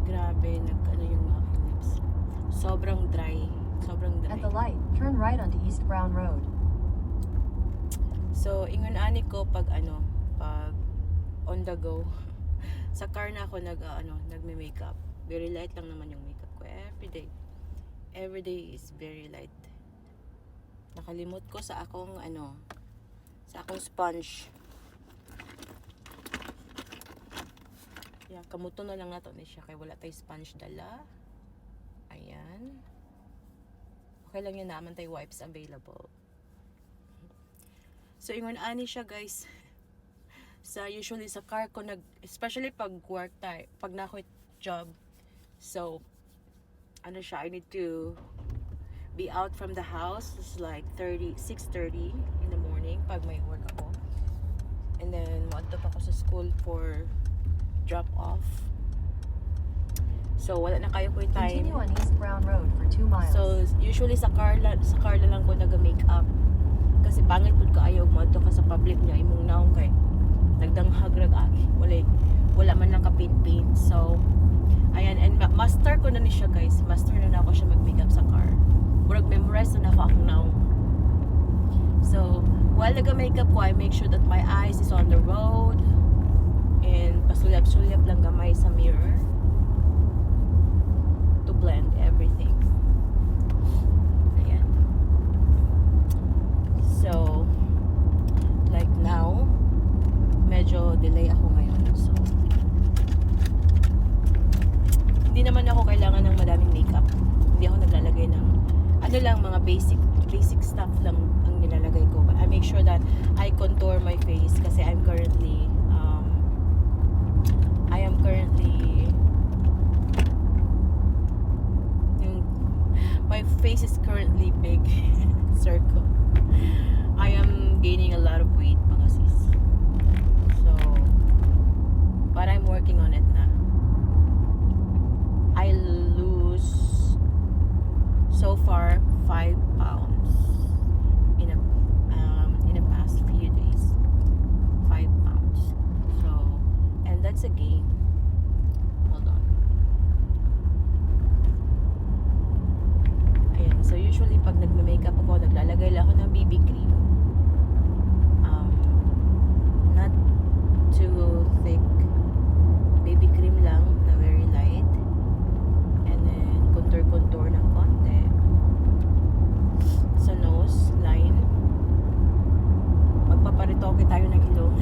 Grabe, nag-ano yung aking lips. Sobrang dry. Sobrang dry. At the light, turn right onto East Brown Road. So, ingon ani ko pag on the go. Sa car na ako nagme-makeup. Very light lang naman yung makeup ko everyday. Everyday is very light. Nakalimot ko sa akong sponge. Yan, kamuto na lang nato ni siya kay wala tay sponge dala. Ayan. Okay lang yan naman tay wipes available. So ingon ani siya guys. Usually sa car ko especially pag work time, pag na quit job. So I need to be out from the house. It's like 6:30 in the morning pag may work ako. And then maadto pa ako sa school for drop off. So wala na kayo ko time. Continue on East Brown Road for 2 miles. So usually sa car na lang ko naga-makeup. Kasi pangit pud kaayo moadto ka sa public niya imong naong kay nagdanghag rag agi. Wala man lang ka paint. So ayan, and master ko na ni siya guys. Master na ako siya mag-makeup sa car. Murag memorize na ako akong naong. So while naga-makeup ko, I make sure that my eyes is on the road. And pasulyap-sulyap lang gamay sa mirror to blend everything. Ayan. So, like now, medyo delay ako ngayon. So, hindi naman ako kailangan ng madaming makeup. Hindi ako naglalagay ng mga basic stuff lang ang nilalagay ko. But I make sure that I contour my face kasi my face is currently big circle. I am gaining a lot of weight mga sis. So, but I'm working on it na. I lose so far 5 pounds in a past few days. 5 pounds. So, and that's a gain. Hold on. Ayan. So usually pag nagme-makeup ako, naglalagay lang ako ng BB cream. Not too thick. BB cream lang na very light. And then contour ng konti. Sa nose line. Magpaparitoke tayo ng ilong.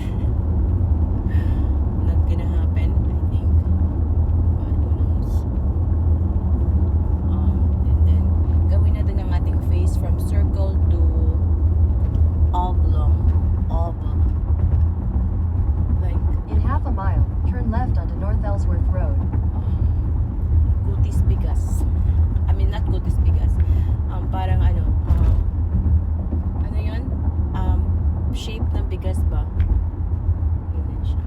Not gonna happen, I think. But who knows? And then gawin natin ang ating face from circle to oblong. Like In half a mile, turn left onto North Ellsworth Road. Kutis bigas. I mean, not kutis bigas. Parang ano yun? Shape ng bigas ba? Ganyan siya.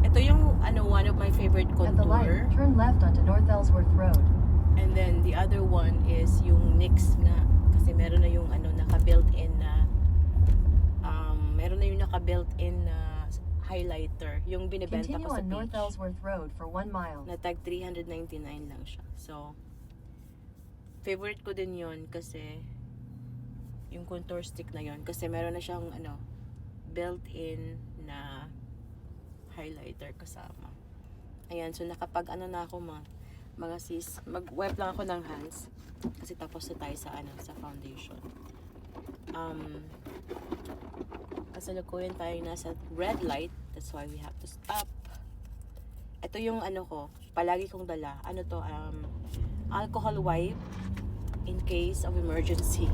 Ito yung one of my favorite At the light, contour. turn left onto North Ellsworth Road. And then the other one is yung NYX nga. Kasi meron na yung naka-built-in na highlighter. Yung binibenta Continue ko sa on North beach. Ellsworth Road for 1 mile. Na tag 399 lang siya. So, favorite ko din yon kasi yung contour stick na yon kasi meron na siyang built-in na highlighter kasama. Ayan, so nakapag na ako mga sis, mag-wipe lang ako ng hands kasi tapos na tayo sa foundation. Kasalukuyan tayo nasa red light, that's why we have to stop. Ito yung ko, palagi kong dala. Alcohol wipe in case of emergency.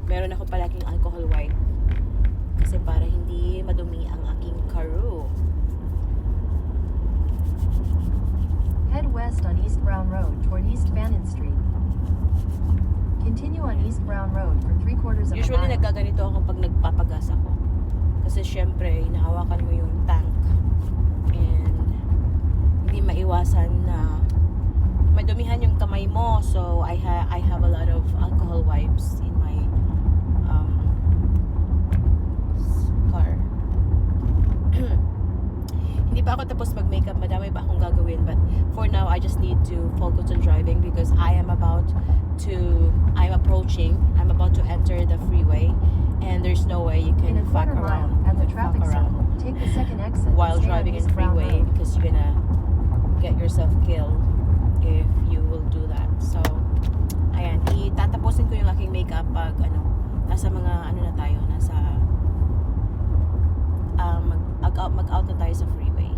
Meron ako palaging alcohol wipe kasi para hindi madumi ang aking karo. Head west on East Brown Road toward East Bannon Street. Continue on East Brown Road for 3/4 of a Usually mile. nagkaganito ako pag nagpapagas ako. Kasi syempre, hinahawakan mo yung tank. And hindi maiwasan na madumihan yung kamay mo. So I have a lot of alcohol wipes in my car. pa ako tapos mag-makeup, madami pa akong gagawin. But for now, I just need to focus on driving because I'm about to enter the freeway. And there's no way you In can a fuck quarter mile around, at the traffic signal, take the second exit. and while stay on driving in East Brown freeway Road. because you're gonna get yourself killed if you will do that. So, ayan, itatapusin ko yung aking makeup pag nasa mga na tayo, nasa mag-out na tayo sa freeway.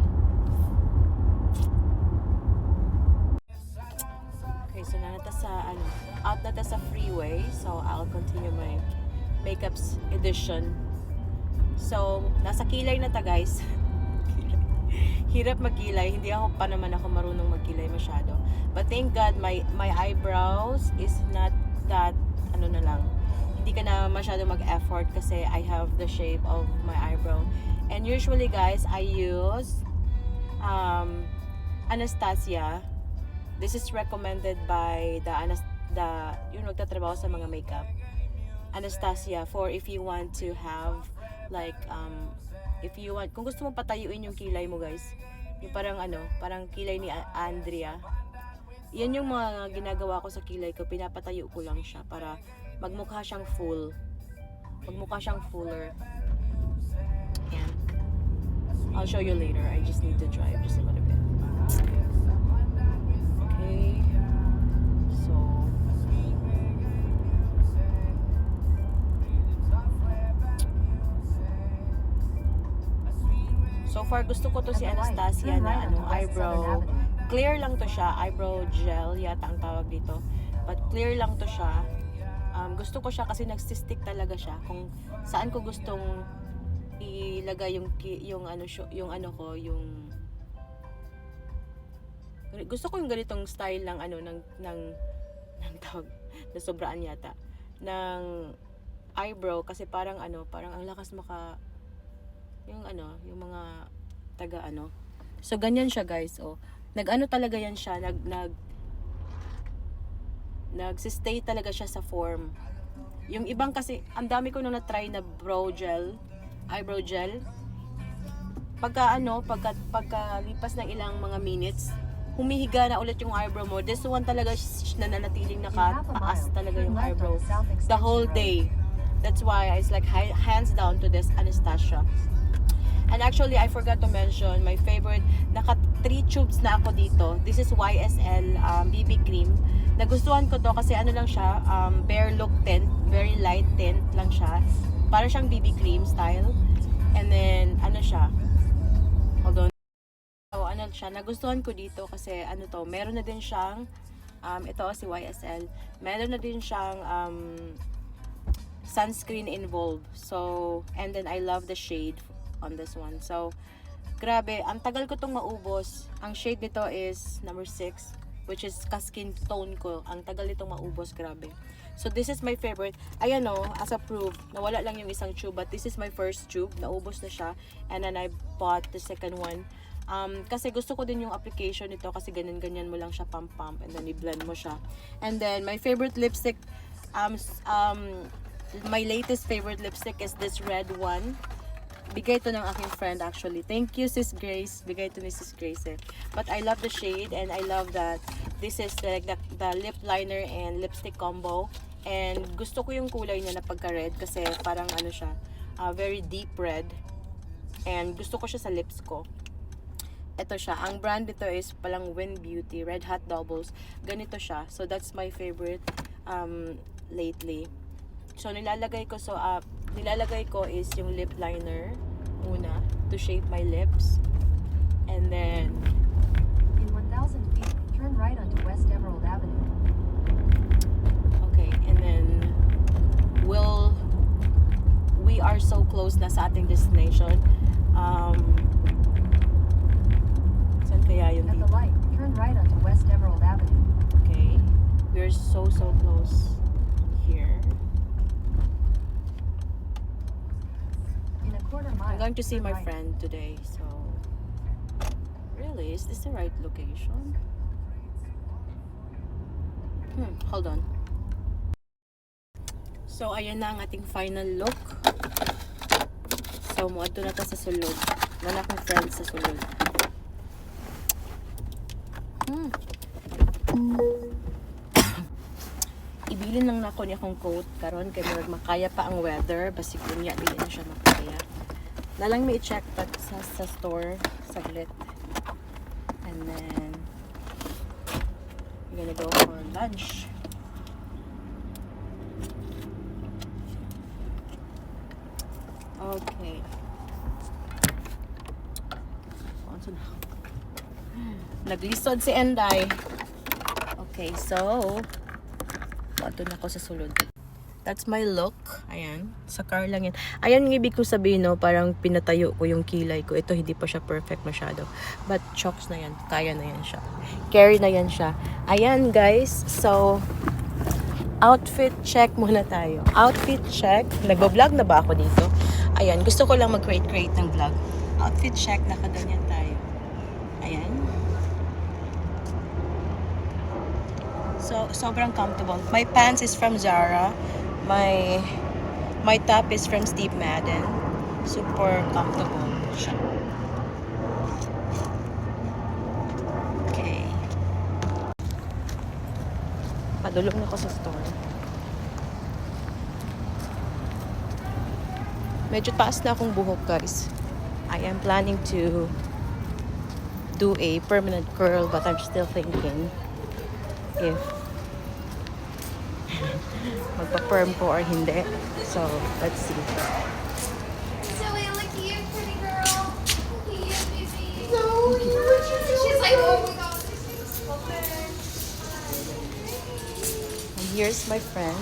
Okay, so out na ta sa freeway. So, I'll continue my makeup's edition. So, nasa kilay na ta, guys. Hirap magkilay. Hindi ako pa naman ako marunong magkilay masyado. But thank God, my eyebrows is not that, na lang. Hindi ka na masyado mag-effort kasi I have the shape of my eyebrow. And usually, guys, I use Anastasia. This is recommended by yung nagtatrabaho sa mga makeup. Anastasia for if you want to have like kung gusto mo patayuin yung kilay mo, guys, yung parang kilay ni Andrea, yan yung mga ginagawa ko sa kilay ko, pinapatayo ko lang siya para magmukha siyang fuller. Yan, I'll show you later. I just need to drive just a little bit. Okay, so far gusto ko to si Anastasia na eyebrow. Clear lang to siya, eyebrow gel yata ang tawag dito. But clear lang to siya. Gusto ko siya kasi nagsistick talaga siya. Kung saan ko gustong ilagay gusto ko yung ganitong style ng ng tawag na sobraan yata ng eyebrow kasi parang ang lakas yung mga taga So ganyan siya, guys. Talaga yan siya. Nag-stay talaga siya sa form. Yung ibang kasi, ang dami ko nung na-try na eyebrow gel. Pagka lipas ng ilang mga minutes, humihiga na ulit yung eyebrow mo. This one talaga nananatiling nakataas talaga yung eyebrow the whole day. That's why it's like hands down to this Anastasia. And actually, I forgot to mention, my favorite, naka 3 tubes na ako dito. This is YSL BB cream. Nagustuhan ko to kasi lang siya, bare look tint, very light tint lang siya. Para siyang BB cream style. And then, siya, hold on. So, siya, nagustuhan ko dito kasi meron na din siyang, ito si YSL, meron na din siyang sunscreen involved. So, and then I love the shade on this one. So, grabe, ang tagal ko tong maubos. Ang shade nito is number 6, which is ka-skin tone ko. Ang tagal nitong maubos, grabe. So, this is my favorite. Ayan as a proof, nawala lang yung isang tube, but this is my first tube. Naubos na siya. And then I bought the second one. Kasi gusto ko din yung application nito kasi ganyan-ganyan mo lang siya pump and then i-blend mo siya. And then, my favorite lipstick, my latest favorite lipstick is this red one. Bigay to ng aking friend actually. Thank you, Sis Grace. Bigay to ni Sis Grace But I love the shade and I love that this is like the lip liner and lipstick combo. And gusto ko yung kulay niya na pagka-red kasi parang siya, very deep red. And gusto ko siya sa lips ko. Ito siya. Ang brand nito is palang Win Beauty. Red Hot Doubles. Ganito siya. So that's my favorite lately. So nilalagay ko is yung lip liner muna to shape my lips. And then in 1,000 feet, turn right onto West Emerald Avenue. Okay, and then we are so close na sa ating destination. Saan kaya yung At dito? the light, turn right onto West Emerald Avenue. Okay, we're so close here. I'm going to see my friend today, so really, is this the right location? Hold on. So ayan na ang ating final look. So muadto na ta sa sulod. Wala akong friend sa sulod. na ako niya akong coat karon kay murag makaya pa ang weather basi kunya dili na siya makaya. Nalang may i-check pa sa store saglit. And then we're gonna go for lunch. Okay. Naglisod si Enday. Okay, so pato na ako sa sulod. That's my look. Ayan. Sa car lang yan. Ayan yung ibig kong sabihin, no? Parang pinatayo ko yung kilay ko. Ito, hindi pa siya perfect masyado. But, chokes na yan. Kaya na yan siya. Carry na yan siya. Ayan, guys. So, outfit check muna tayo. Outfit check. Nagbablog na ba ako dito? Ayan. Gusto ko lang mag-create ng vlog. Outfit check. Nakaganyan tayo. Ayan. So, sobrang comfortable. My pants is from Zara. My top is from Steve Madden. Super comfortable siya. Okay. Padulong na ko sa store. Medyo taas na akong buhok, guys. I am planning to do a permanent curl, but I'm still thinking if magpa-perm ko or hindi. So, let's see. Zoe, look at you, pretty girl. Look at you, baby. No, she's like, oh my god, this is so And here's my friend.